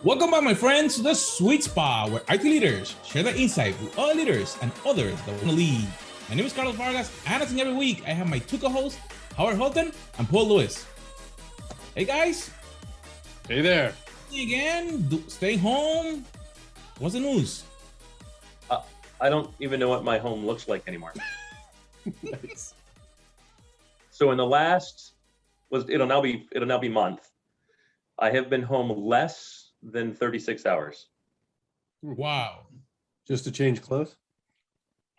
Welcome back, my friends, to the sweet spot where IT leaders share their insight with other leaders and others that want to lead. My name is Carlos Vargas, and as in every week, I have my two co-hosts, Howard Holton and Paul Lewis. Hey, guys. Hey there. Again, staying home. What's the news? I don't even know what my home looks like anymore. Nice. So in the last, it'll now be month, I have been home less than 36 hours. Wow. Just to change clothes?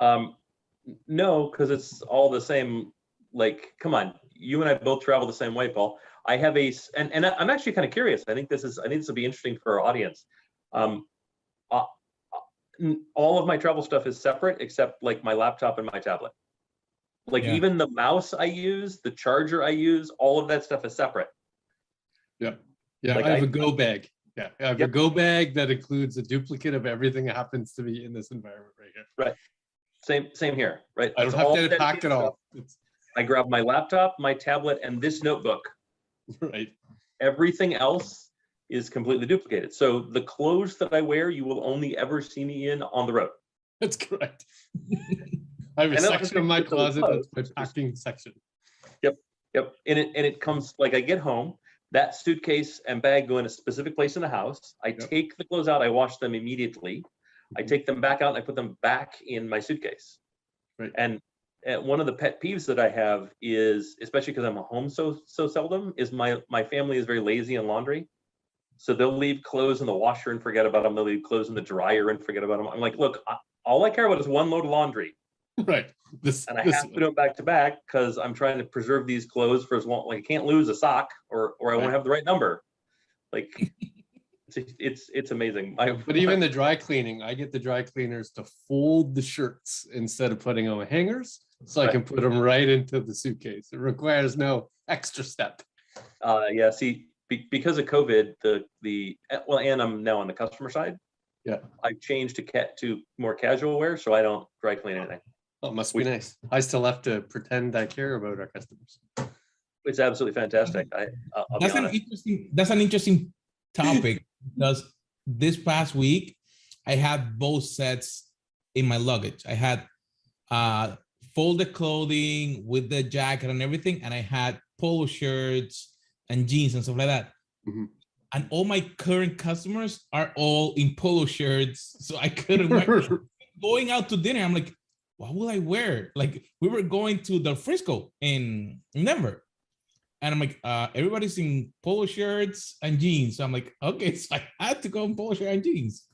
No, because it's all the same. Like, come on, you and I both travel the same way, Paul. I have and I'm actually kind of curious. I think this will be interesting for our audience. All of my travel stuff is separate except like my laptop and my tablet. Like even the mouse I use, the charger I use, all of that stuff is separate. Yep. Yeah, like I have a go bag. Yeah, I have Yep. a go bag that includes a duplicate of everything that happens to be in this environment right here. Right. Same here, right? I don't have to pack it all. I grab my laptop, my tablet, and this notebook. Right. Everything else is completely duplicated. So the clothes that I wear, you will only ever see me in on the road. That's correct. I have a section of my closet that's my packing section. Yep. And it comes, like, I get home, that suitcase and bag go in a specific place in the house. I take the clothes out, I wash them immediately. I take them back out and I put them back in my suitcase. Right. And one of the pet peeves that I have is, especially because I'm home so seldom, is my family is very lazy in laundry. So they'll leave clothes in the washer and forget about them. They'll leave clothes in the dryer and forget about them. I'm like, look, all I care about is one load of laundry. Right. And I have to do them back to back because I'm trying to preserve these clothes for as long. Like, I can't lose a sock or I won't have the right number. Like, it's amazing. But even the dry cleaning, I get the dry cleaners to fold the shirts instead of putting them on hangers, so I can put them right into the suitcase. It requires no extra step. Yeah. See, because of COVID, and I'm now on the customer side. Yeah. I've changed to more casual wear, so I don't dry clean anything. Oh, it must be nice. I still have to pretend I care about our customers. It's absolutely fantastic. I'll That's be honest. That's an interesting topic because this past week I had both sets in my luggage. I had folded clothing with the jacket and everything, and I had polo shirts and jeans and stuff like that. Mm-hmm. And all my current customers are all in polo shirts, so I couldn't wear. Going out to dinner, I'm like, what will I wear? Like, we were going to the Frisco in Denver, and I'm like, everybody's in polo shirts and jeans. So I'm like, okay, so I had to go in polo shirt and jeans.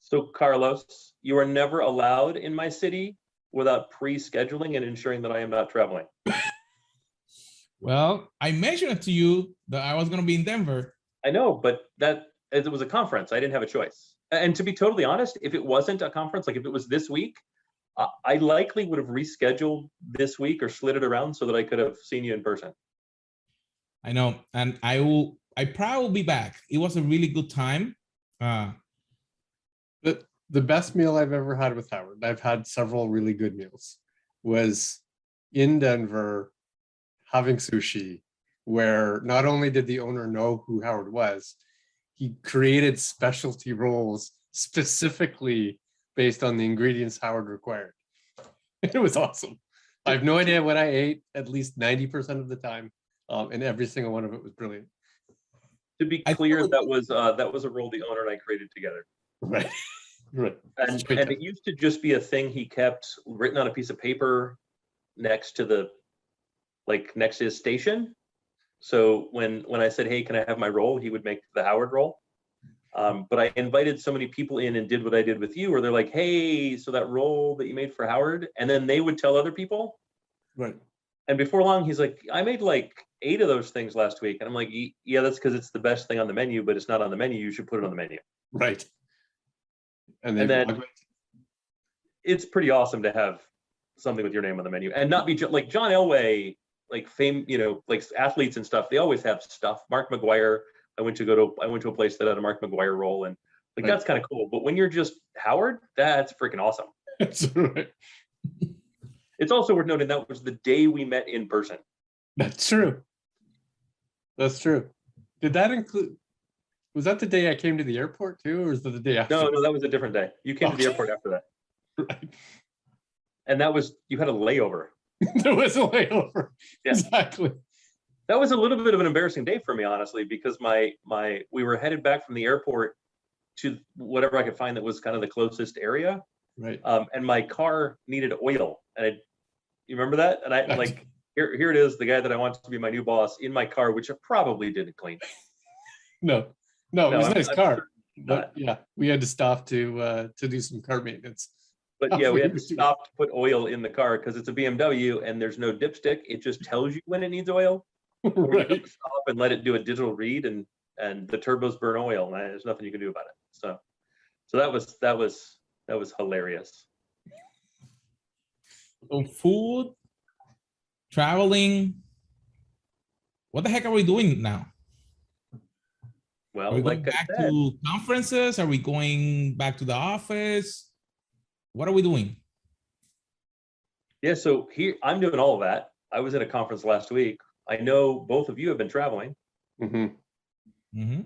So, Carlos, you are never allowed in my city without pre-scheduling and ensuring that I am not traveling. Well, I mentioned it to you that I was going to be in Denver. I know, but it was a conference. I didn't have a choice. And to be totally honest, if it wasn't a conference, like if it was this week, I likely would have rescheduled this week or slid it around so that I could have seen you in person. I know, and I probably will be back. It was a really good time. The best meal I've ever had with Howard, I've had several really good meals, was in Denver having sushi, where not only did the owner know who Howard was, he created specialty rolls specifically based on the ingredients Howard required. It was awesome. I have no idea what I ate at least 90% of the time, and every single one of it was brilliant. To be clear, that was a roll the owner and I created together. Right. Right. And it used to just be a thing he kept written on a piece of paper next to his station. So when I said, hey, can I have my roll? He would make the Howard roll. But I invited so many people in and did what I did with you, where they're like, hey, so that roll that you made for Howard, and then they would tell other people. Right. And before long, he's like, I made like 8 of those things last week. And I'm like, yeah, that's because it's the best thing on the menu, but it's not on the menu. You should put it on the menu. Right. And then it's pretty awesome to have something with your name on the menu and not be like John Elway, like fame, like athletes and stuff. They always have stuff. Mark McGuire. I went to a place that had a Mark McGuire roll, and like that's kind of cool. But when you're just Howard, that's freaking awesome. That's right. It's also worth noting that was the day we met in person. That's true. That's true. Did that include? Was that the day I came to the airport too, or was that the day after? No, that was a different day. You came to the Okay. airport after that. Right. And that was, you had a layover. There was a layover. Yeah. Exactly. That was a little bit of an embarrassing day for me, honestly, because we were headed back from the airport to whatever I could find that was kind of the closest area. Right. And my car needed oil. And you remember that? And I like, here it is, the guy that I want to be my new boss in my car, which I probably didn't clean. No, it was a nice car. Not. But yeah, we had to stop to do some car maintenance. But yeah, we had to stop to put oil in the car because it's a BMW and there's no dipstick. It just tells you when it needs oil. Or you have to stop and let it do a digital read, and the turbos burn oil, and there's nothing you can do about it. So that was hilarious. So food, traveling. What the heck are we doing now? Well, Are we going like back I said, to conferences? Are we going back to the office? What are we doing? yeah. So here I'm doing all of that. I was at a conference last week. I know both of you have been traveling. Mm-hmm. Mm-hmm.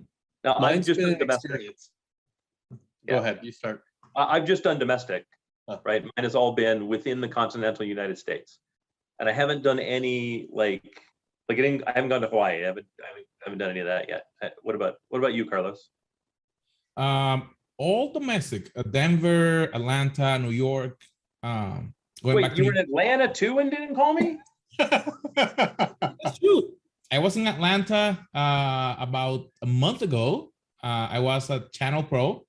Now Mine's I've just been done an domestic. experience. Yeah. Go ahead, you start. I've just done domestic, Huh. right? Mine has all been within the continental United States, and I haven't done any I haven't gone to Hawaii. I haven't done any of that yet. What about you, Carlos? All domestic. Denver, Atlanta, New York. Going Wait, back to you were in Atlanta too and didn't call me? Shoot. I was in Atlanta about a month ago. I was at Channel Pro.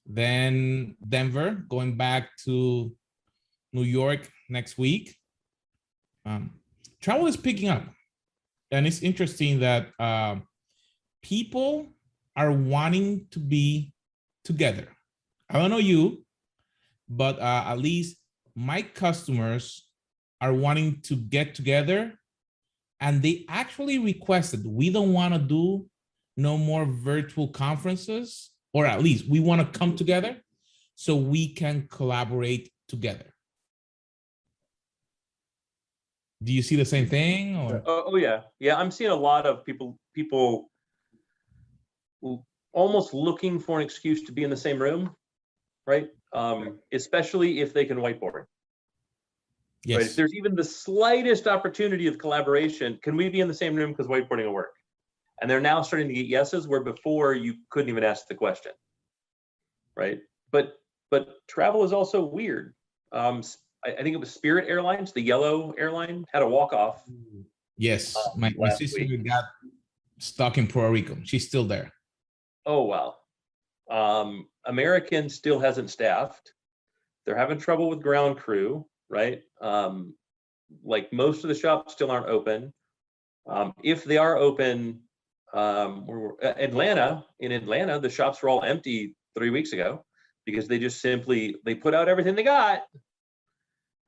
Then Denver, going back to New York next week. Travel is picking up. And it's interesting that people are wanting to be together. I don't know you, but at least my customers are wanting to get together, and they actually requested, we don't want to do no more virtual conferences, or at least we want to come together so we can collaborate together. Do you see the same thing? Or? Oh yeah. I'm seeing a lot of people almost looking for an excuse to be in the same room, right? Especially if they can whiteboard. Yes. Right? If there's even the slightest opportunity of collaboration, can we be in the same room because whiteboarding will work? And they're now starting to get yeses where before you couldn't even ask the question, right? But travel is also weird. I think it was Spirit Airlines, the yellow airline, had a walk-off. Yes, my sister got stuck in Puerto Rico. She's still there. Oh, wow. American still hasn't staffed. They're having trouble with ground crew, right? Like most of the shops still aren't open. If they are open, in Atlanta, the shops were all empty 3 weeks ago because they just they put out everything they got.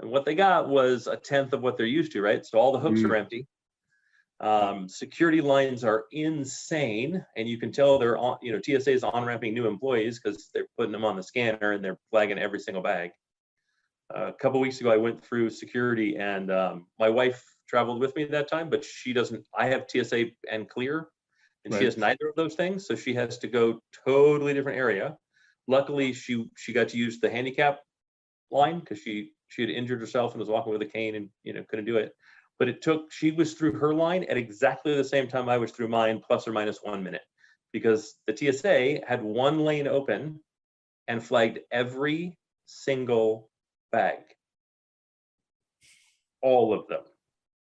And what they got was a tenth of what they're used to, right? So all the hooks are empty. Security lines are insane, and you can tell they're on, TSA is on-ramping new employees because they're putting them on the scanner and they're flagging every single bag. A couple of weeks ago, I went through security, and my wife traveled with me at that time, but she doesn't. I have TSA and clear, and she has neither of those things, so she has to go totally different area. Luckily, she got to use the handicap line because she had injured herself and was walking with a cane and couldn't do it. But she was through her line at exactly the same time I was through mine, plus or minus 1 minute, because the TSA had one lane open and flagged every single bag. All of them.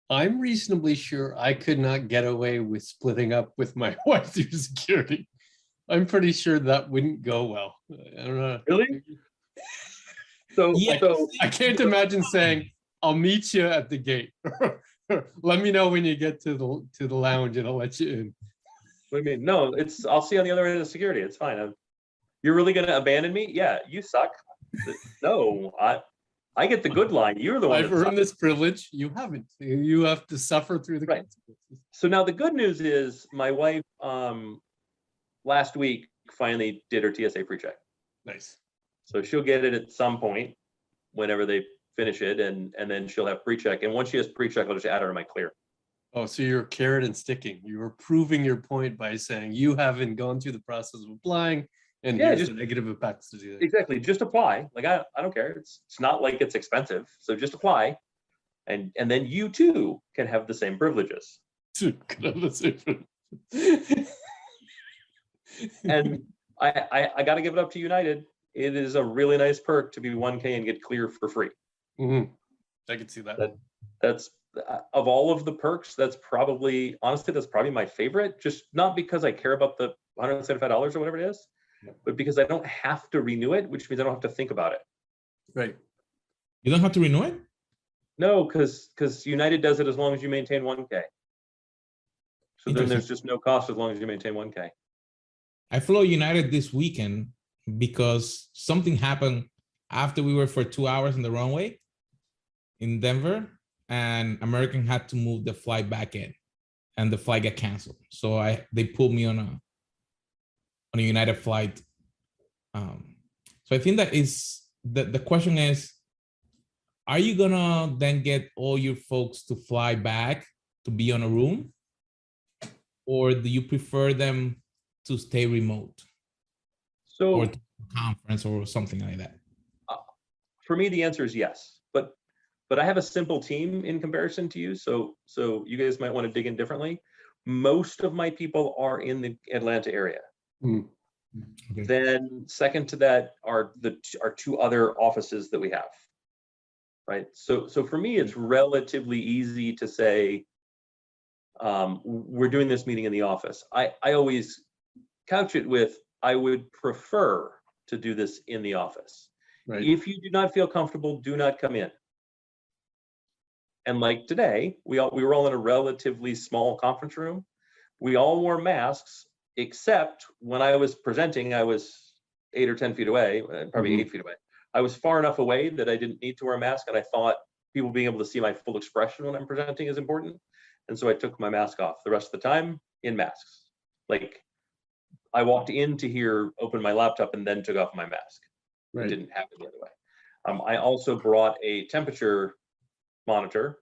I'm reasonably sure I could not get away with splitting up with my wife through security. I'm pretty sure that wouldn't go well. I don't know. Really? So I can't imagine saying, I'll meet you at the gate. Let me know when you get to the lounge and I'll let you in. What do you mean? No, I'll see you on the other end of security. It's fine. You're really going to abandon me? Yeah, you suck. No, I get the good line. You're the one. I've earned this privilege. You haven't. You have to suffer through the consequences. So now the good news is my wife last week finally did her TSA pre-check. Nice. So she'll get it at some point whenever they finish it, and then she'll have pre-check. And once she has pre-check, I'll just add her to my clear. Oh, so you're carrot and sticking. You were proving your point by saying you haven't gone through the process of applying, and Yeah, here's just the negative impacts to do that. exactly. Just apply. Like I don't care. It's not like it's expensive. So just apply, and then you too can have the same privileges. And I got to give it up to United. It is a really nice perk to be 1K and get clear for free. I can see that. That's of all of the perks, that's probably my favorite. Just not because I care about the $175 or whatever it is, but because I don't have to renew it, which means I don't have to think about it. Right. You don't have to renew it? No, because United does it as long as you maintain 1K. So then there's just no cost as long as you maintain 1K. I flew United this weekend because something happened after we were for 2 hours on the runway in Denver, and American had to move the flight back in, and the flight got canceled. So they pulled me on a United flight. So I think that is the question is, are you gonna then get all your folks to fly back to be on a room, or do you prefer them to stay remote, or to conference or something like that? For me, the answer is yes, but I have a simple team in comparison to you, so you guys might want to dig in differently. Most of my people are in the Atlanta area. Okay. Then second to that are our two other offices that we have, right? So for me, it's relatively easy to say, we're doing this meeting in the office. I always couch it with, I would prefer to do this in the office. Right. If you do not feel comfortable, do not come in. And like today, we were all in a relatively small conference room. We all wore masks, except when I was presenting, I was 8 or 10 feet away, probably 8 feet away. I was far enough away that I didn't need to wear a mask, and I thought people being able to see my full expression when I'm presenting is important. And so I took my mask off. The rest of the time, in masks. Like, I walked in to here, opened my laptop, and then took off my mask. Right. It didn't happen the other way. I also brought a temperature monitor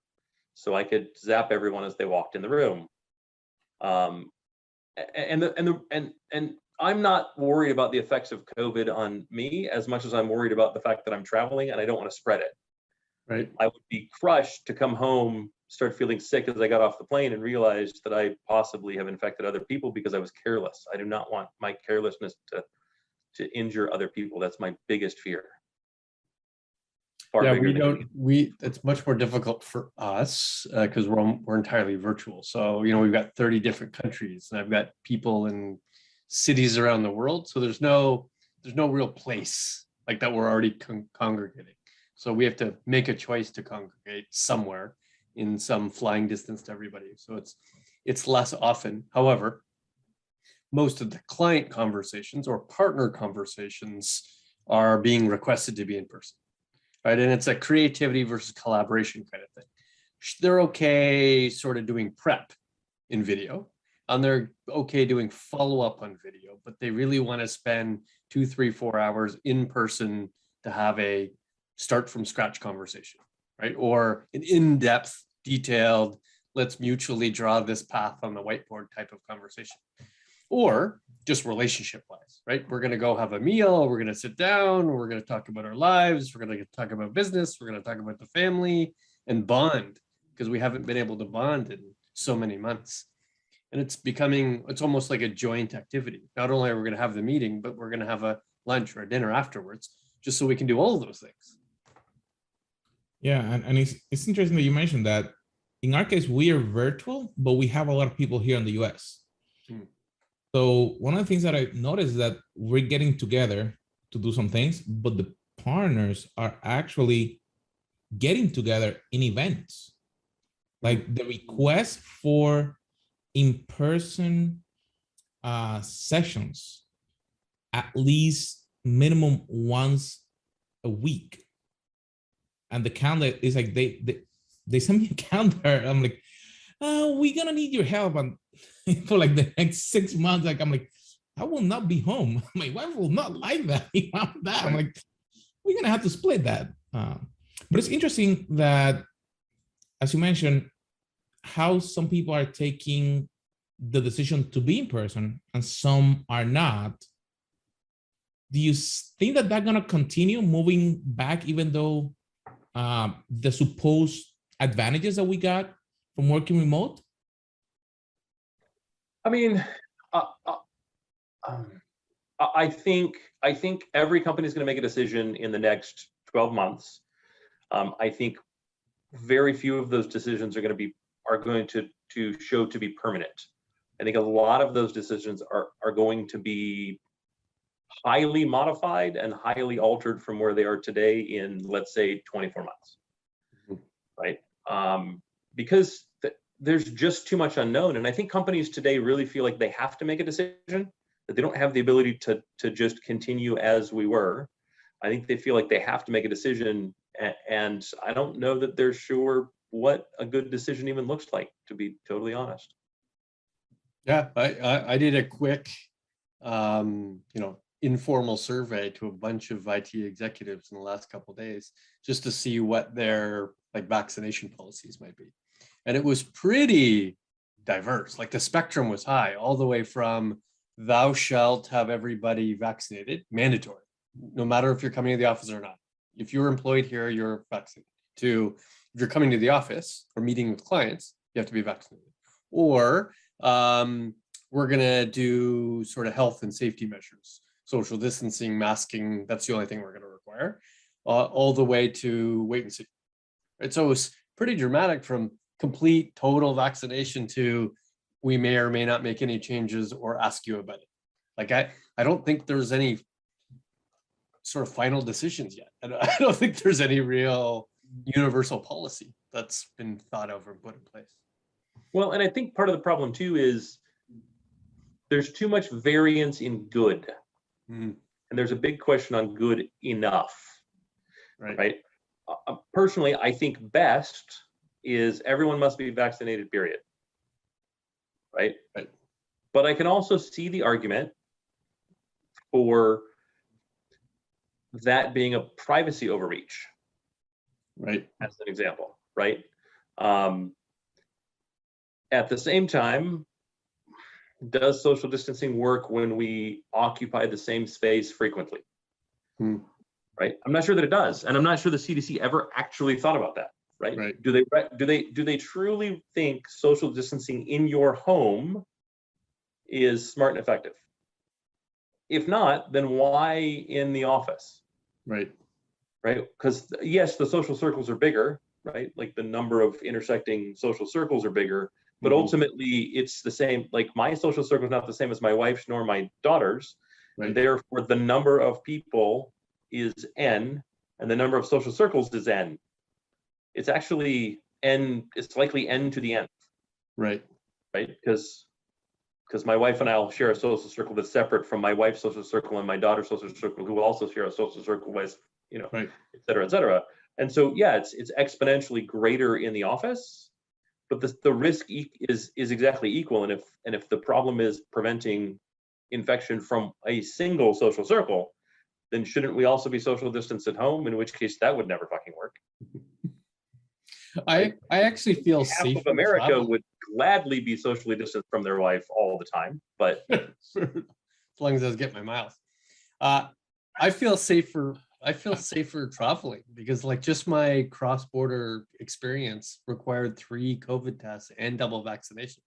so I could zap everyone as they walked in the room. And I'm not worried about the effects of COVID on me as much as I'm worried about the fact that I'm traveling and I don't want to spread it. Right. I would be crushed to come home, start feeling sick as I got off the plane and realized that I possibly have infected other people because I was careless. I do not want my carelessness to injure other people. That's my biggest fear. It's much more difficult for us because we're entirely virtual. So, we've got 30 different countries and I've got people in cities around the world. So there's no real place like that we're already congregating. So we have to make a choice to congregate somewhere in some flying distance to everybody. So it's less often. However, most of the client conversations or partner conversations are being requested to be in person. Right. And it's a creativity versus collaboration kind of thing. They're okay sort of doing prep in video, and they're okay doing follow-up on video, but they really want to spend 2, 3, 4 hours in person to have a start from scratch conversation, right? Or an in-depth, detailed, let's mutually draw this path on the whiteboard type of conversation. Or just relationship wise, right? We're going to go have a meal. We're going to sit down. We're going to talk about our lives. We're going to talk about business. We're going to talk about the family and bond, because we haven't been able to bond in so many months. And it's almost like a joint activity. Not only are we going to have the meeting, but we're going to have a lunch or a dinner afterwards, just so we can do all of those things. Yeah. And it's interesting that you mentioned that. In our case, we are virtual, but we have a lot of people here in the US. So one of the things that I noticed is that we're getting together to do some things, but the partners are actually getting together in events. Like the request for in-person sessions, at least minimum once a week. And the calendar is like, they send me a calendar. I'm like, we're gonna need your help on for like the next 6 months. Like, I'm like, I will not be home. My wife will not like that. I'm like, we're gonna have to split that. But it's interesting that, as you mentioned, how some people are taking the decision to be in person and some are not, do you think that that's going to continue moving back, even though the supposed advantages that we got from working remote? I mean, I think every company is going to make a decision in the next 12 months. I think very few of those decisions are going to show to be permanent. I think a lot of those decisions are going to be highly modified and highly altered from where they are today in, let's say, 24 months, right? Because there's just too much unknown. And I think companies today really feel like they have to make a decision, that they don't have the ability to just continue as we were. I think they feel like they have to make a decision, and I don't know that they're sure what a good decision even looks like, to be totally honest. Yeah, I did a quick, informal survey to a bunch of IT executives in the last couple of days, just to see what their vaccination policies might be. And it was pretty diverse. Like the spectrum was high, all the way from thou shalt have everybody vaccinated, mandatory, no matter if you're coming to the office or not. If you're employed here, you're vaccinated, to if you're coming to the office or meeting with clients, you have to be vaccinated. Or we're going to do sort of health and safety measures, social distancing, masking. That's the only thing we're going to require, all the way to wait and see. Right? So it was pretty dramatic, from complete total vaccination to we may or may not make any changes or ask you about it. Like I don't think there's any sort of final decisions yet. I don't think there's any real universal policy that's been thought of or put in place. Well, and I think part of the problem too is there's too much variance in good. And there's a big question on good enough. Right? Personally, I think best is everyone must be vaccinated, period. Right? But I can also see the argument for that being a privacy overreach. Right. As an example, right? At the same time, does social distancing work when we occupy the same space frequently? Right? I'm not sure that it does, and I'm not sure the CDC ever actually thought about that. Right? Do they truly think social distancing in your home is smart and effective? If not, then why in the office? Right. Because yes, the social circles are bigger, right? Like the number of intersecting social circles are bigger, but ultimately it's the same. Like my social circle is not the same as my wife's nor my daughter's, and therefore the number of people is n, and the number of social circles is n. It's actually n. It's likely n to the nth. Right. Because my wife and I will share a social circle that's separate from my wife's social circle and my daughter's social circle, who also share a social circle with, et cetera, et cetera. And so, yeah, it's exponentially greater in the office, but the risk is exactly equal. And if the problem is preventing infection from a single social circle, then shouldn't we also be social distanced at home? In which case, that would never fucking work. I actually feel safe. Half of America would gladly be socially distanced from their wife all the time, but as long as I get my miles. I feel safer traveling, because just my cross-border experience required 3 COVID tests and double vaccination.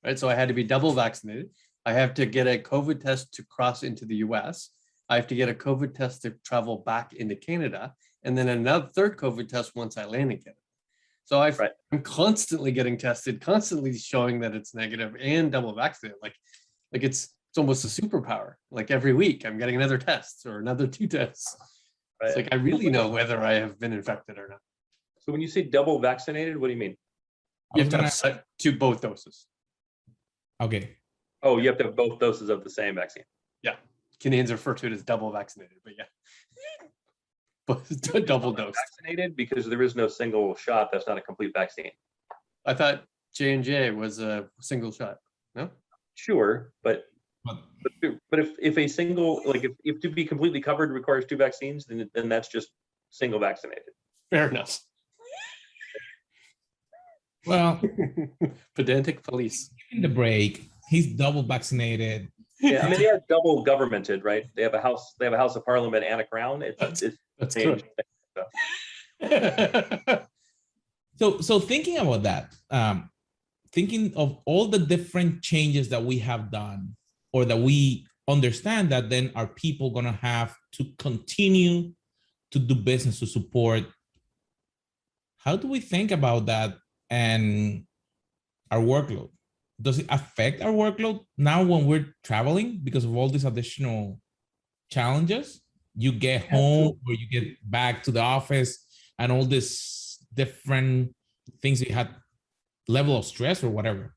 Right. So I had to be double vaccinated. I have to get a COVID test to cross into the US. I have to get a COVID test to travel back into Canada, and then another third COVID test once I land in Canada. So I'm constantly getting tested, constantly showing that it's negative, and double vaccinated. Like it's almost a superpower. Like every week I'm getting another test or another 2 tests. It's like I really know whether I have been infected or not. So when you say double vaccinated, what do you mean? You have to have both doses. Okay. Oh, you have to have both doses of the same vaccine. Yeah. Canadians refer to it as double vaccinated, but yeah. But double dose. Vaccinated because there is no single shot. That's not a complete vaccine. I thought J&J was a single shot. No? Sure, but if a single, if to be completely covered requires 2 vaccines, then that's just single vaccinated. Fair enough. Well, Pedantic police. in the break, he's double vaccinated. Yeah, I mean, they are double governmented, right? They have a house of parliament and a crown. That's changed. good. So thinking about that, thinking of all the different changes that we have done, or that we understand that then are people going to have to continue to do business to support, how do we think about that and our workload? Does it affect our workload now when we're traveling because of all these additional challenges? You get home or you get back to the office and all this different things you had, level of stress or whatever.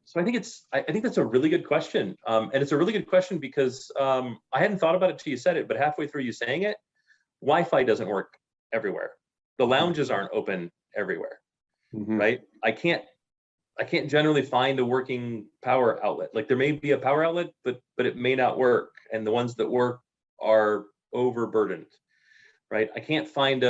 So I think that's a really good question. And it's a really good question because I hadn't thought about it till you said it, but halfway through you saying it, Wi-Fi doesn't work everywhere. The lounges aren't open everywhere, right? I can't generally find a working power outlet. Like there may be a power outlet, but it may not work. And the ones that work are overburdened, right? I can't find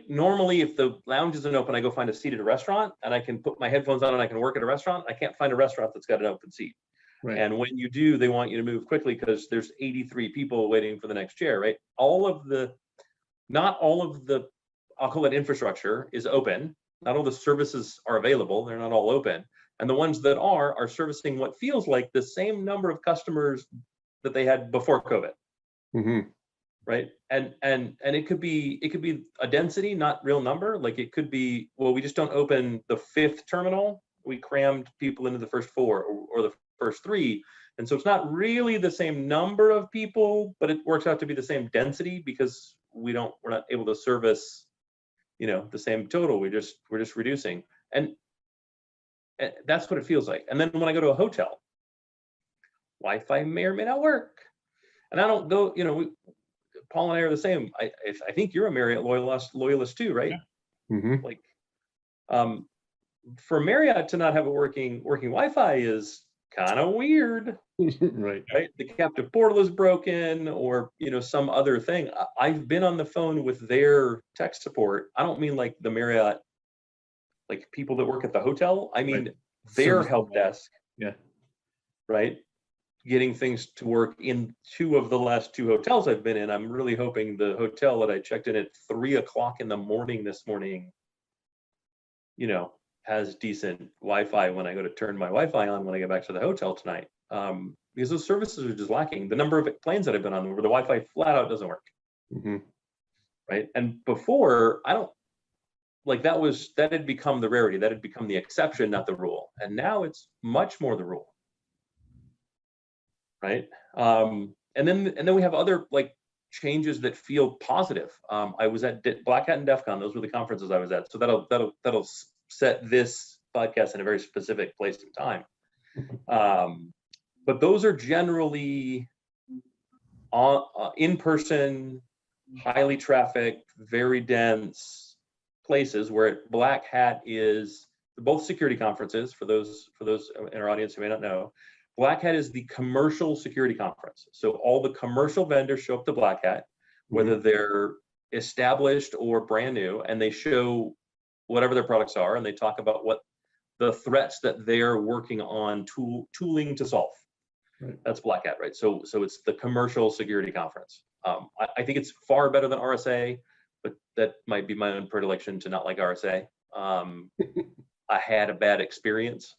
normally if the lounge isn't open, I go find a seat at a restaurant and I can put my headphones on and I can work at a restaurant. I can't find a restaurant that's got an open seat. Right. And when you do, they want you to move quickly because there's 83 people waiting for the next chair, right? Not all of the, I'll call it infrastructure, is open. Not all the services are available. They're not all open. And the ones that are servicing what feels like the same number of customers that they had before COVID. Right. And it could be a density, not real number. Like it could be, well, we just don't open the 5th terminal. We crammed people into the first 4 or the first 3. And so it's not really the same number of people, but it works out to be the same density because we're not able to service, the same total. We're just reducing. And that's what it feels like. And then when I go to a hotel, Wi-Fi may or may not work. And I don't go, Paul and I are the same. I think you're a Marriott loyalist too, right? Yeah. For Marriott to not have a working Wi-Fi is kind of weird. Right. The captive portal is broken or, some other thing. I've been on the phone with their tech support. I don't mean like the Marriott, like people that work at the hotel. I mean, their help desk. Yeah. Right. Getting things to work in 2 of the last 2 hotels I've been in. I'm really hoping the hotel that I checked in at 3 o'clock in the morning this morning, has decent Wi-Fi when I go to turn my Wi-Fi on when I get back to the hotel tonight. Because those services are just lacking. The number of planes that I've been on where the Wi-Fi flat out doesn't work. Right. And before, that had become the rarity. That had become the exception, not the rule. And now it's much more the rule. Right. And then we have other changes that feel positive. I was at Black Hat and DEF CON. Those were the conferences I was at. So that'll set this podcast in a very specific place and time. But those are generally in-person, highly trafficked, very dense places where Black Hat is both security conferences for those in our audience who may not know. Black Hat is the commercial security conference. So all the commercial vendors show up to Black Hat, whether they're established or brand new, and they show whatever their products are, and they talk about what the threats that they're working on tooling to solve. That's Black Hat, right? So it's the commercial security conference. I think it's far better than RSA, but that might be my own predilection to not like RSA. I had a bad experience.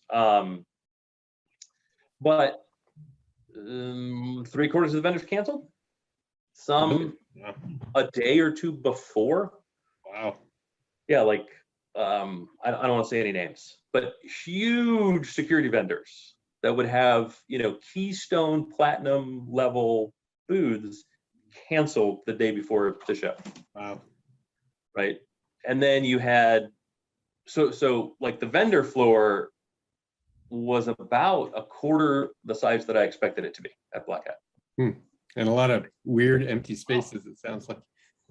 But 3/4 of the vendors canceled. Some a day or 2 before. Wow. Yeah, I don't want to say any names, but huge security vendors that would have, Keystone Platinum level booths canceled the day before the show. Wow. Right. And then you had, so the vendor floor was about 1/4 the size that I expected it to be at Black Hat. And a lot of weird empty spaces, it sounds like.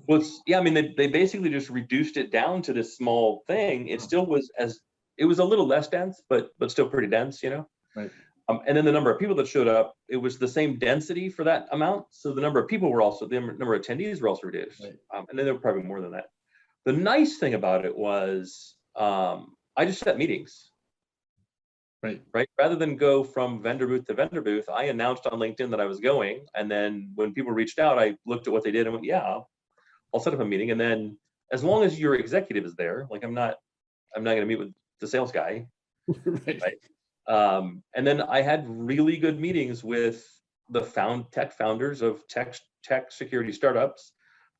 Well, they basically just reduced it down to this small thing. It still was it was a little less dense, but still pretty dense, Right. And then the number of people that showed up, it was the same density for that amount. So the number of people the number of attendees were also reduced. Right. And then there were probably more than that. The nice thing about it was, I just set meetings. Right. Right. Rather than go from vendor booth to vendor booth, I announced on LinkedIn that I was going. And then when people reached out, I looked at what they did and went, yeah, I'll set up a meeting. And then as long as your executive is there, like I'm not going to meet with the sales guy. Right. And then I had really good meetings with the tech founders of tech security startups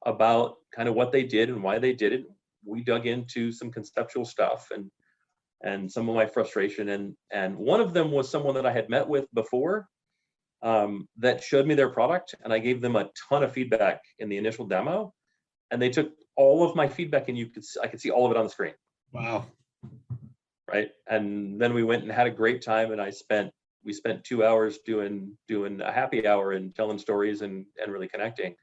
about kind of what they did and why they did it. We dug into some conceptual stuff and some of my frustration. And one of them was someone that I had met with before that showed me their product, and I gave them a ton of feedback in the initial demo, and they took all of my feedback, and I could see all of it on the screen. Wow. Right. And then we went and had a great time, and we spent 2 hours doing a happy hour and telling stories and really connecting.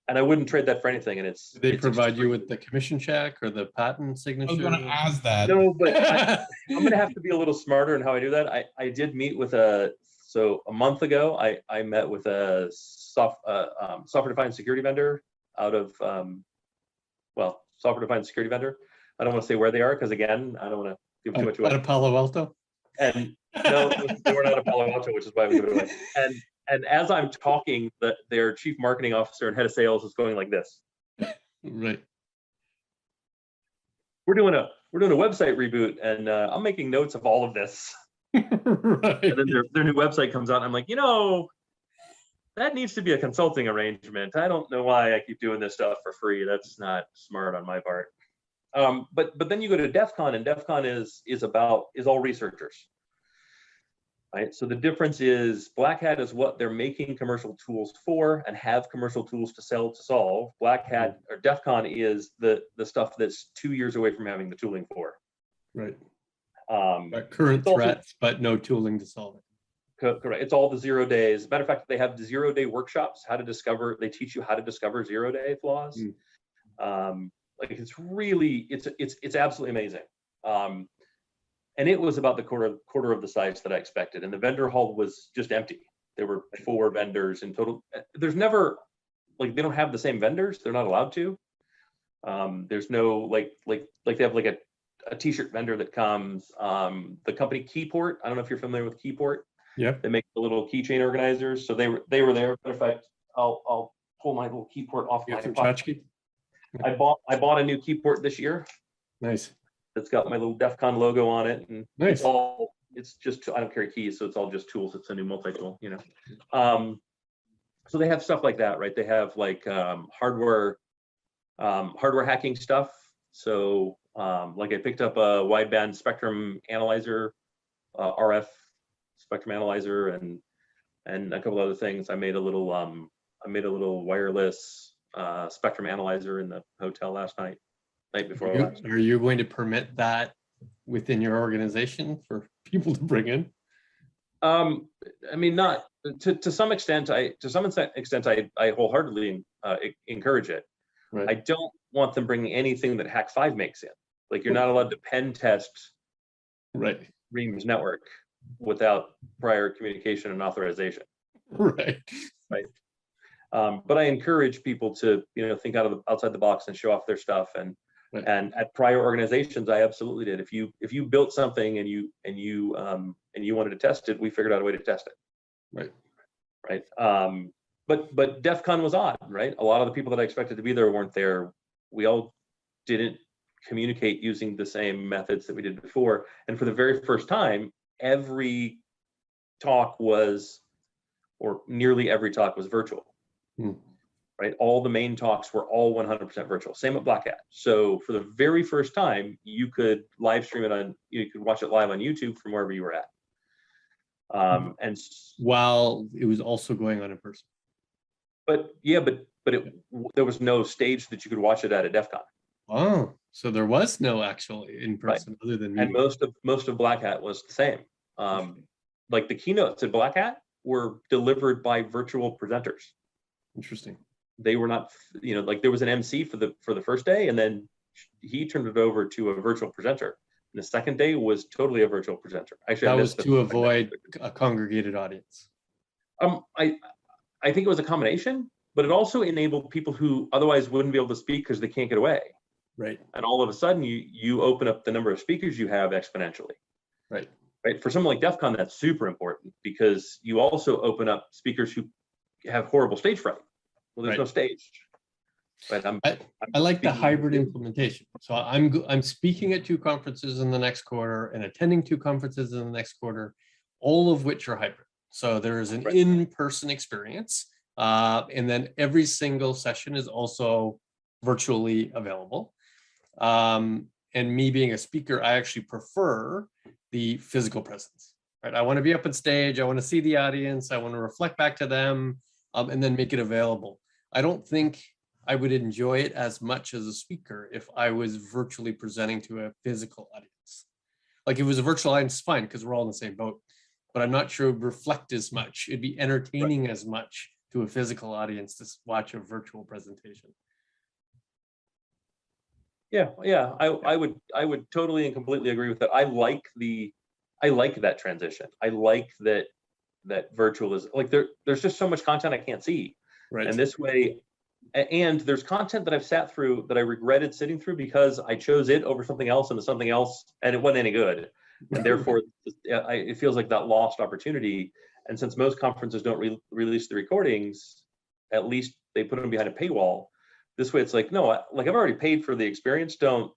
And I wouldn't trade that for anything. And Did they provide you with the commission check or the patent signature? I was going to ask that. No, but I'm going to have to be a little smarter in how I do that. I did meet with a month ago, I met with a software-defined security vendor out of, software-defined security vendor. I don't want to say where they are because, again, I don't want to give too much away. Out of Palo Alto? And no, they were not a Palo Alto, which is why we give it away. And as I'm talking, their chief marketing officer and head of sales is going like this. Right. We're doing a website reboot, and I'm making notes of all of this. Right. And then their new website comes out, and I'm like, that needs to be a consulting arrangement. I don't know why I keep doing this stuff for free. That's not smart on my part. But then you go to DEF CON, and DEF CON is all researchers. Right. So the difference is Black Hat is what they're making commercial tools for and have commercial tools to sell to solve. Black Hat or DEF CON is the stuff that's 2 years away from having the tooling for. Right. Current threats, but no tooling to solve it. Correct. It's all the 0 days. Matter of fact, they have the 0 day workshops, they teach you how to discover 0 day flaws. Like it's really, it's absolutely amazing. And it was about the quarter of the size that I expected. And the vendor hall was just empty. There were 4 vendors in total. There's never, they don't have the same vendors. They're not allowed to. There's no, like they have like a t-shirt vendor that comes, the company Keyport. I don't know if you're familiar with Keyport. Yeah. They make the little keychain organizers. So they were there. Matter of fact, I'll pull my little Keyport off my pocket. I bought a new Keyport this year. Nice. It's got my little DEF CON logo on it, and nice. It's just, I don't carry keys, so it's all just tools. It's a new multi-tool, So they have stuff like that, right? They have like hardware hacking stuff. So like I picked up a wideband spectrum analyzer, RF spectrum analyzer, and a couple other things. I made a little wireless spectrum analyzer in the hotel last night before last. Are you going to permit that within your organization for people to bring in? I mean, not to some extent. I wholeheartedly encourage it. Right. I don't want them bringing anything that Hack5 makes in. Like you're not allowed to pen test right Ream's network without prior communication and authorization. Right. But I encourage people to think outside the box and show off their stuff. And at prior organizations, I absolutely did. If you built something and you wanted to test it, we figured out a way to test it. Right. But DEF CON was odd, right? A lot of the people that I expected to be there weren't there. We all didn't communicate using the same methods that we did before. And for the very first time, every talk was, or nearly every talk was virtual. Right? All the main talks were all 100% virtual. Same at Black Hat. So for the very first time, you could live stream it you could watch it live on YouTube from wherever you were at. And while it was also going on in person. But there was no stage that you could watch it at DEF CON. Oh, so there was no actual in person other than and most of Black Hat was the same. Like the keynotes at Black Hat were delivered by virtual presenters. Interesting. They were not, like there was an MC for the first day, and then he turned it over to a virtual presenter. And the second day was totally a virtual presenter. Actually, that was to avoid a congregated audience. I think it was a combination, but it also enabled people who otherwise wouldn't be able to speak because they can't get away. Right. And all of a sudden you open up the number of speakers you have exponentially. Right. Right. For someone like DEF CON, that's super important because you also open up speakers who have horrible stage fright. Well, there's Right. no stage. Right. I like the speaking- hybrid implementation. So I'm speaking at 2 conferences in the next quarter and attending 2 conferences in the next quarter, all of which are hybrid. So there is an Right. in-person experience, and then every single session is also virtually available. And me being a speaker, I actually prefer the physical presence. Right? I want to be up on stage. I want to see the audience. I want to reflect back to them, and then make it available. I don't think I would enjoy it as much as a speaker if I was virtually presenting to a physical audience. Like if it was a virtual audience, fine, because we're all in the same boat. But I'm not sure it would reflect as much. It'd be entertaining as much to a physical audience to watch a virtual presentation. Yeah, I would totally and completely agree with that. I like that transition. I like that virtual is like there's just so much content I can't see. Right. And this way, and there's content that I've sat through that I regretted sitting through because I chose it over something else and something else, and it wasn't any good. And therefore, it feels like that lost opportunity. And since most conferences don't release the recordings, at least they put them behind a paywall. This way, it's like, no, I've already paid for the experience. Don't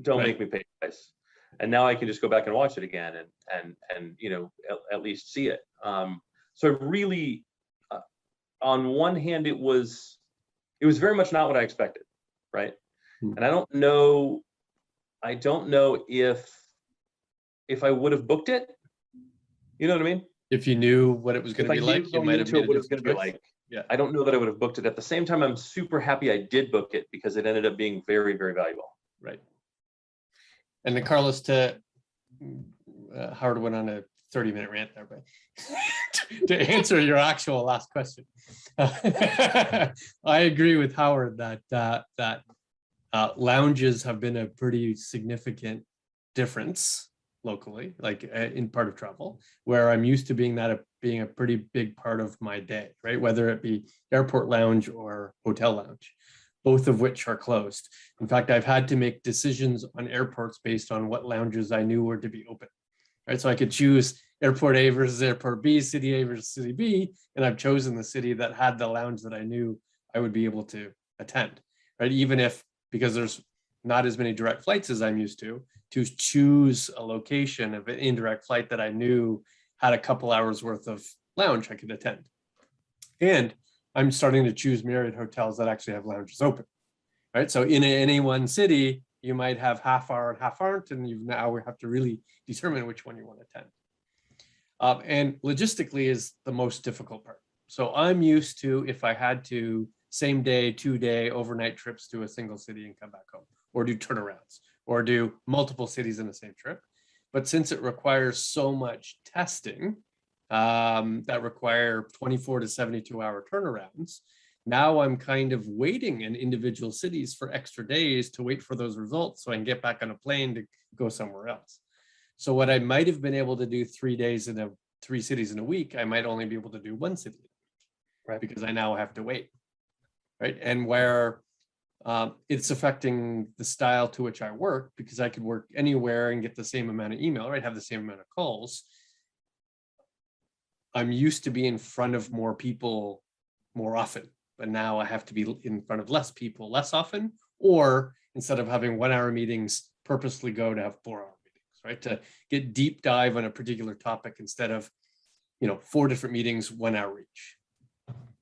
Right. make me pay twice. And now I can just go back and watch it again and at least see it. So really, on one hand, it was very much not what I expected, right? And I don't know if I would have booked it. You know what I mean? If you knew what it was going If to I be knew like, you going might have into made it a what it was going different to be choice. like. Yeah. I don't know that I would have booked it. At the same time, I'm super happy I did book it because it ended up being very, very valuable. Right. And then Carlos, to Howard went on a 30-minute rant there, but to answer your actual last question, I agree with Howard that lounges have been a pretty significant difference locally, like in part of travel, where I'm used to being a pretty big part of my day, right? Whether it be airport lounge or hotel lounge, both of which are closed. In fact, I've had to make decisions on airports based on what lounges I knew were to be open, right? So I could choose airport A versus airport B, city A versus city B, and I've chosen the city that had the lounge that I knew I would be able to attend, right? Even if, because there's not as many direct flights as I'm used to choose a location of an indirect flight that I knew had a couple hours worth of lounge I could attend. And I'm starting to choose Marriott hotels that actually have lounges open, right? So in any one city, you might have half hour and half aren't, and you now have to really determine which one you want to attend. And logistically is the most difficult part. So I'm used to, if I had to, same day, 2-day overnight trips to a single city and come back home, or do turnarounds, or do multiple cities in the same trip. But since it requires so much testing that require 24 to 72 hour turnarounds, now I'm kind of waiting in individual cities for extra days to wait for those results so I can get back on a plane to go somewhere else. So what I might have been able to do 3 days in 3 cities in a week, I might only be able to do 1 city, right? Because I now have to wait, right? And where it's affecting the style to which I work, because I could work anywhere and get the same amount of email, right? Have the same amount of calls. I'm used to being in front of more people more often, but now I have to be in front of less people less often, or instead of having 1 hour meetings, purposely go to have 4 hour meetings, right? To get deep dive on a particular topic instead of, 4 different meetings, 1 hour each.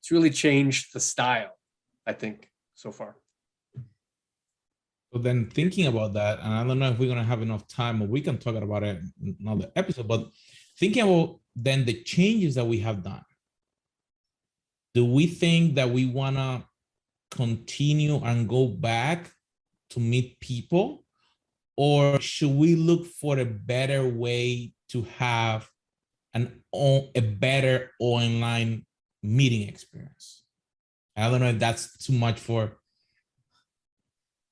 It's really changed the style, I think, so far. So then thinking about that, and I don't know if we're gonna have enough time or we can talk about it in another episode, but thinking about then the changes that we have done, do we think that we wanna continue and go back to meet people, or should we look for a better way to have a better online meeting experience? I don't know if that's too much for.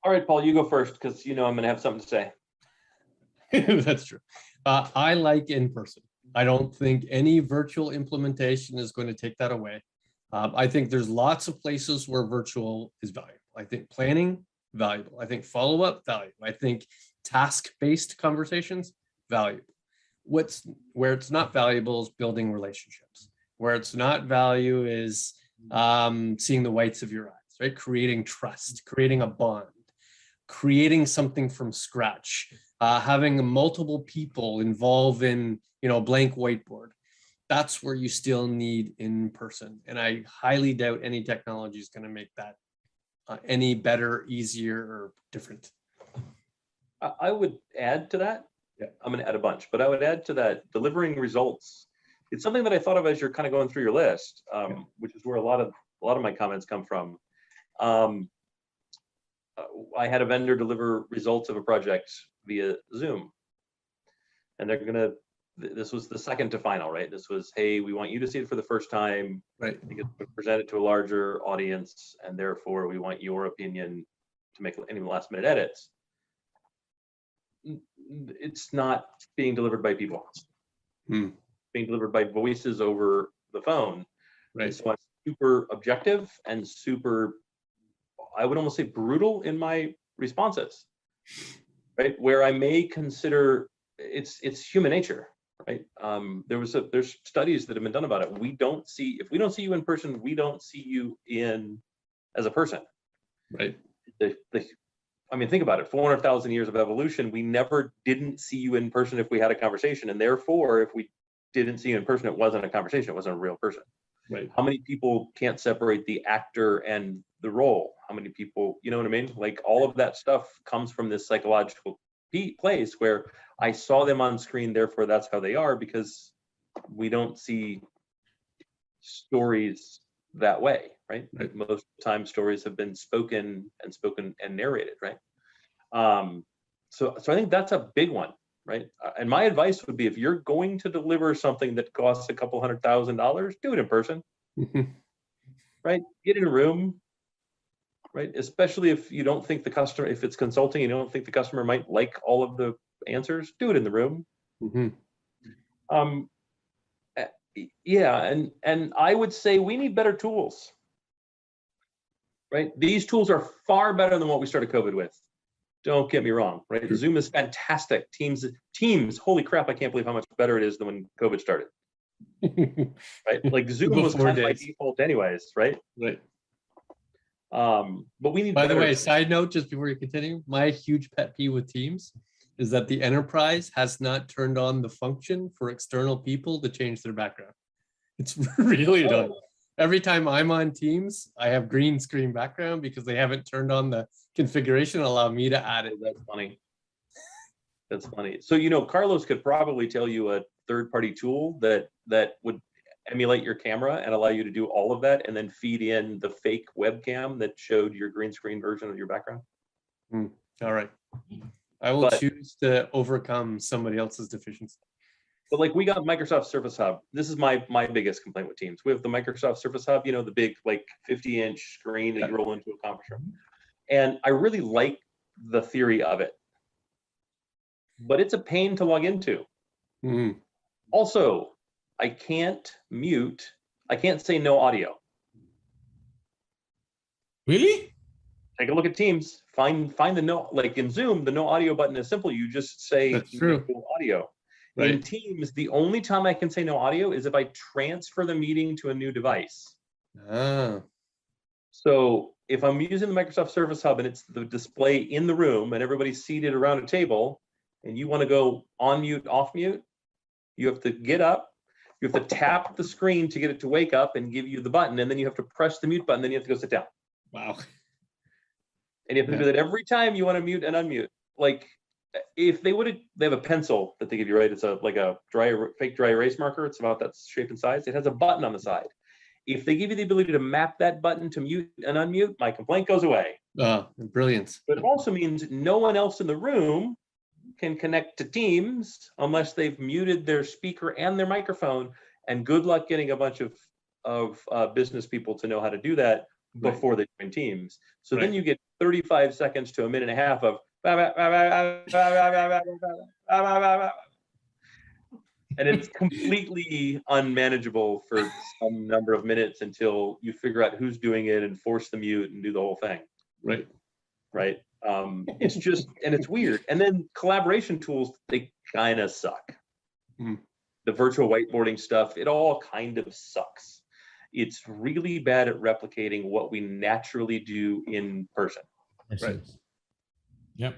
All right, Paul, you go first because I'm going to have something to say. That's true. I like in person. I don't think any virtual implementation is going to take that away. I think there's lots of places where virtual is valuable. I think planning valuable. I think follow-up, valuable. I think task-based conversations, valuable. Where it's not valuable is building relationships. Where it's not value is seeing the whites of your eyes, right? Creating trust, creating a bond, creating something from scratch, having multiple people involved in, a blank whiteboard. That's where you still need in person. And I highly doubt any technology is going to make that any better, easier, or different. I would add to that. Yeah. I'm going to add a bunch, but I would add to that delivering results. It's something that I thought of as you're kind of going through your list, which is where a lot of my comments come from. I had a vendor deliver results of a project via Zoom, and they're gonna. This was the second to final, right? This was, hey, we want you to see it for the first time, right? Because we present it to a larger audience, and therefore we want your opinion to make any last-minute edits. It's not being delivered by people. Being delivered by voices over the phone. Right. So I'm super objective and super, I would almost say brutal in my responses, right? Where I may consider it's human nature, right? There's studies that have been done about it. If we don't see you in person, we don't see you as a person. Right. I mean, think about it, 400,000 years of evolution, we never didn't see you in person if we had a conversation. And therefore, if we didn't see you in person, it wasn't a conversation, it wasn't a real person. Right. How many people can't separate the actor and the role? How many people, you know what I mean? Like all of that stuff comes from this psychological place where I saw them on screen, therefore that's how they are, because we don't see stories that way, right? Most of the time stories have been spoken and narrated, right? So I think that's a big one, right? And my advice would be, if you're going to deliver something that costs a couple $100,000, do it in person, right? Get in a room, right? Especially if you don't think the customer, if it's consulting, you don't think the customer might like all of the answers, do it in the room. Yeah, and I would say we need better tools, right? These tools are far better than what we started COVID with. Don't get me wrong, right? Sure. Zoom is fantastic. Teams, holy crap, I can't believe how much better it is than when COVID started. Right? Like Zoom was kind of by default anyways, right? Right. But we need. By the way, side note, just before you continue, my huge pet peeve with Teams is that the enterprise has not turned on the function for external people to change their background. It's really annoying. Every time I'm on Teams, I have green screen background because they haven't turned on the configuration to allow me to add it. That's funny. That's funny. So, Carlos could probably tell you a third-party tool that would emulate your camera and allow you to do all of that and then feed in the fake webcam that showed your green screen version of your background. All right. I will choose to overcome somebody else's deficiency. But like we got Microsoft Surface Hub. This is my biggest complaint with Teams. We have the Microsoft Surface Hub, the big like 50-inch screen that you roll into a conference room. And I really like the theory of it. But it's a pain to log into. Also, I can't mute. I can't say no audio. Really? Take a look at Teams. Find the no, like in Zoom, the no audio button is simple. You just say no audio. Right. In Teams, the only time I can say no audio is if I transfer the meeting to a new device. So if I'm using the Microsoft Surface Hub and it's the display in the room and everybody's seated around a table and you want to go on mute, off mute, you have to get up, you have to tap the screen to get it to wake up and give you the button, and then you have to press the mute button, then you have to go sit down. Wow. And you have to do that every time you want to mute and unmute. Like if they have a pencil that they give you, right? It's like a fake dry erase marker. It's about that shape and size. It has a button on the side. If they give you the ability to map that button to mute and unmute, my complaint goes away. Brilliant. But it also means no one else in the room can connect to Teams unless they've muted their speaker and their microphone. And good luck getting a bunch of business people to know how to do that before they join Teams. So then you get 35 seconds to a minute and a half of and it's completely unmanageable for some number of minutes until you figure out who's doing it and force the mute and do the whole thing. Right. right? It's just, and it's weird. And then collaboration tools, they kind of suck. The virtual whiteboarding stuff, it all kind of sucks. It's really bad at replicating what we naturally do in person. Right. Yep.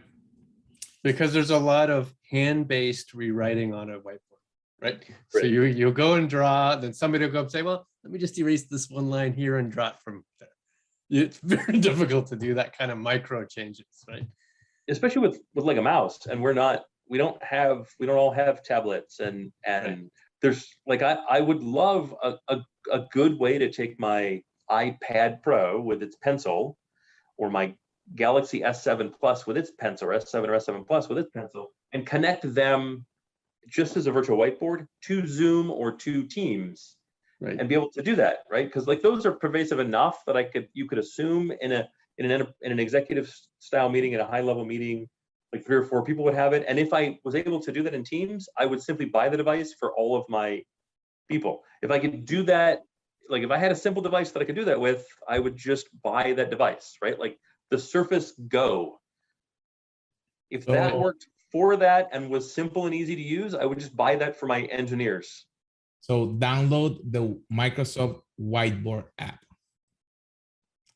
Because there's a lot of hand-based rewriting on a whiteboard, right? So Right. you'll go and draw, then somebody will go up and say, well, let me just erase this one line here and draw it from there. It's very difficult to do that kind of micro changes, right? Especially with like a mouse, and we don't all have tablets, and Right. there's like, I would love a good way to take my iPad Pro with its pencil, or my Galaxy S7 Plus with its pencil, or S7 or S7 Plus with its pencil, and connect them just as a virtual whiteboard to Zoom or to Teams, Right. and be able to do that, right? Because like those are pervasive enough that you could assume in an executive style meeting, in a high level meeting, like 3 or 4 people would have it. And if I was able to do that in Teams, I would simply buy the device for all of my people. If I could do that, like if I had a simple device that I could do that with, I would just buy that device, right? Like the Surface Go. If that worked for that and was simple and easy to use, I would just buy that for my engineers. So download the Microsoft Whiteboard app.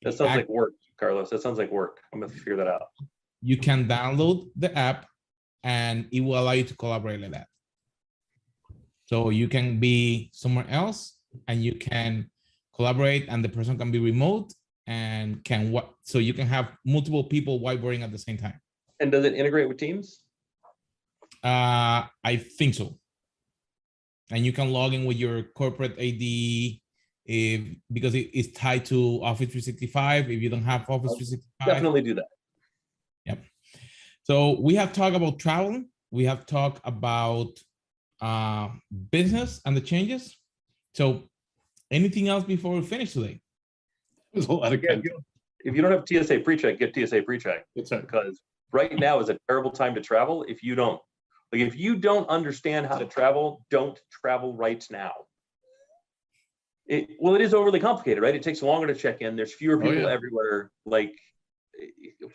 That sounds like work, Carlos. That sounds like work. I'm gonna figure that out. You can download the app and it will allow you to collaborate like that. So you can be somewhere else and you can collaborate, and the person can be remote and so you can have multiple people whiteboarding at the same time. And does it integrate with Teams? I think so. And you can log in with your corporate AD because it's tied to Office 365. If you don't have Office 365, Definitely do that. Yep. So we have talked about travel. We have talked about business and the changes. So anything else before we finish today? There's a lot of If you don't have TSA pre-check, get TSA pre-check. That's right. Because right now is a terrible time to travel. If you don't understand how to travel, don't travel right now. It is overly complicated, right? It takes longer to check in. There's fewer people everywhere. Like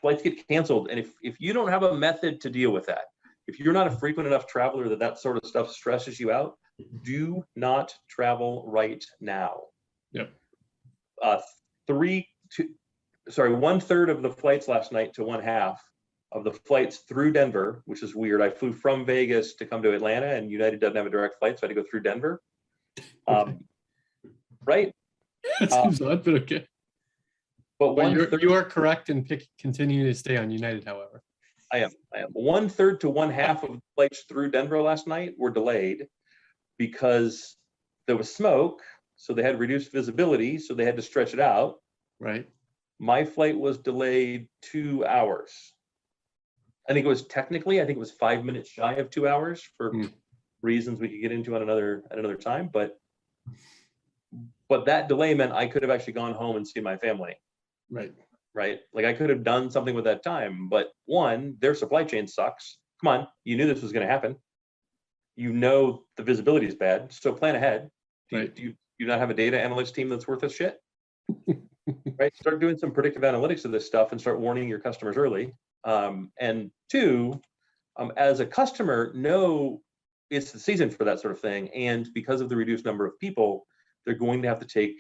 flights get canceled. And if you don't have a method to deal with that, if you're not a frequent enough traveler that sort of stuff stresses you out, do not travel right now. Yep. 1/3 of the flights last night to 1/2 of the flights through Denver, which is weird. I flew from Vegas to come to Atlanta, and United doesn't have a direct flight, so I had to go through Denver. Okay. Right? That seems odd, but okay. But you are correct in continuing to stay on United, however. I am. 1/3 to 1/2 of the flights through Denver last night were delayed because there was smoke, so they had reduced visibility, so they had to stretch it out. Right. My flight was delayed 2 hours. I think it was 5 minutes shy of 2 hours for reasons we could get into at another time. But that delay meant I could have actually gone home and seen my family. Right. Right? Like I could have done something with that time. But one, their supply chain sucks. Come on, you knew this was going to happen. You know the visibility is bad, so plan ahead. Do you not have a data analytics team that's worth a shit? Right? Start doing some predictive analytics of this stuff and start warning your customers early. And 2, as a customer, know it's the season for that sort of thing. And because of the reduced number of people, they're going to have to take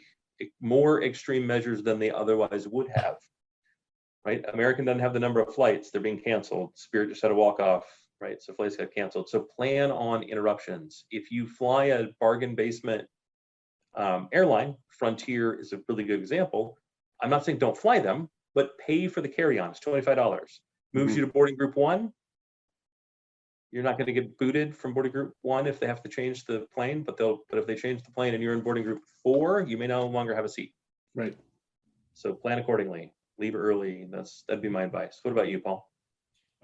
more extreme measures than they otherwise would have. Right? American doesn't have the number of flights. They're being canceled. Spirit just had a walk off. Right? So flights got canceled. So plan on interruptions. If you fly a bargain basement airline, Frontier is a really good example. I'm not saying don't fly them, but pay for the carry-on. It's $25. Moves you to boarding group 1. You're not going to get booted from boarding group 1 if they have to change the plane, but if they change the plane and you're in boarding group 4, you may no longer have a seat. Right. So plan accordingly. Leave early. That'd be my advice. What about you, Paul?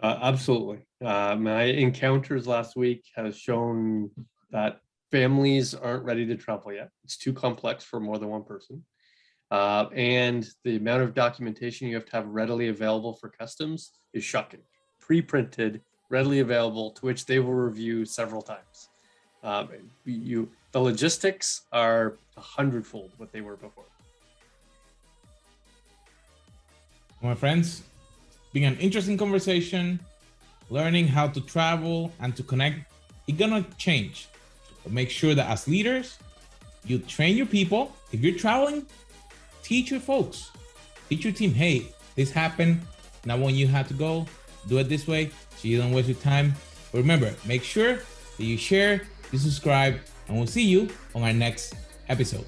Absolutely. My encounters last week has shown that families aren't ready to travel yet. It's too complex for more than one person. And the amount of documentation you have to have readily available for customs is shocking. Pre-printed, readily available, to which they will review several times. The logistics are 100-fold what they were before. My friends, been an interesting conversation. Learning how to travel and to connect, it's gonna change. But make sure that as leaders, you train your people. If you're traveling, teach your folks, teach your team, hey, this happened. Now when you have to go, do it this way so you don't waste your time. But remember, make sure that you share, you subscribe, and we'll see you on our next episode.